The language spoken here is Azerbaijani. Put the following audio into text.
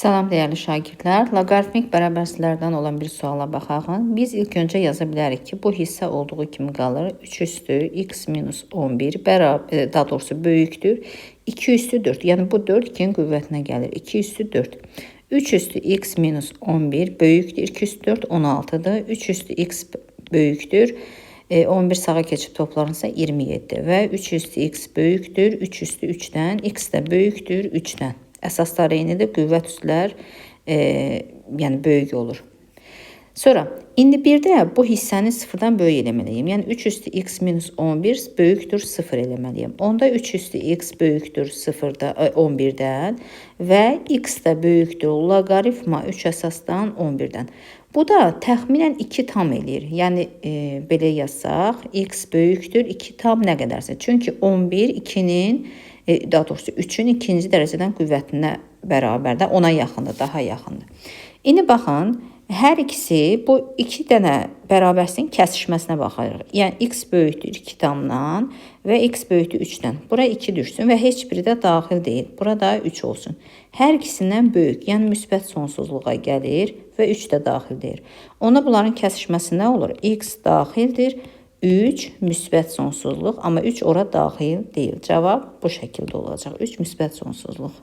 Salam dəyərli şagirdlər. Loqaritmik bərabərsizlərdən olan bir suala baxaq. Biz ilk öncə yaza bilərik ki, bu hissə olduğu kimi qalır. 3 üstü x minus 11 daha doğrusu böyükdür 2 üstü 4. Yəni bu 4 2-nin qüvvətinə gəlir. 2 üstü 4. 3 üstü x minus 11 böyükdür. 2 üstü 4 16-dır. 3 üstü x böyükdür. 11 sağa keçib toplarınsa 27 və 3 üstü x böyükdür. 3 üstü 3-dən, x də böyükdür 3-dən. Əsaslar eynidir, qüvvət üstlər yəni böyük olur. Sonra, indi bir də bu hissəni sıfırdan böyük eləməliyim. Yəni 3 üstü x minus 11 böyükdür 0 eləməliyim. Onda 3 üstü x böyükdür 11-dən və x də böyükdür loqaritma 3 əsasdan 11-dən. Bu da təxminən 2 tam eləyir. Yəni belə yazsaq, x böyükdür 2 tam nə qədərsə. Çünki 11 2-nin daha doğrusu 3-ün ikinci dərəcədən qüvvətinə bərabərdə, ona yaxındır, daha yaxındır. İndi baxın, hər ikisi bu 2 dənə bərabərsinin kəsişməsinə baxırıq. Yəni x böyükdür 2 tamdan və x böyükdür 3-dən. Bura 2 düşsün və heç biri də daxil deyil. Burada 3 olsun. Hər ikisindən böyük, yəni müsbət sonsuzluğa gəlir və 3 də daxil deyil. Onda bunların kəsişməsi nə olur? X daxildir. 3 müsbət sonsuzluq, amma 3 ora daxil deyil. Cavab bu şəkildə olacaq. 3 müsbət sonsuzluq.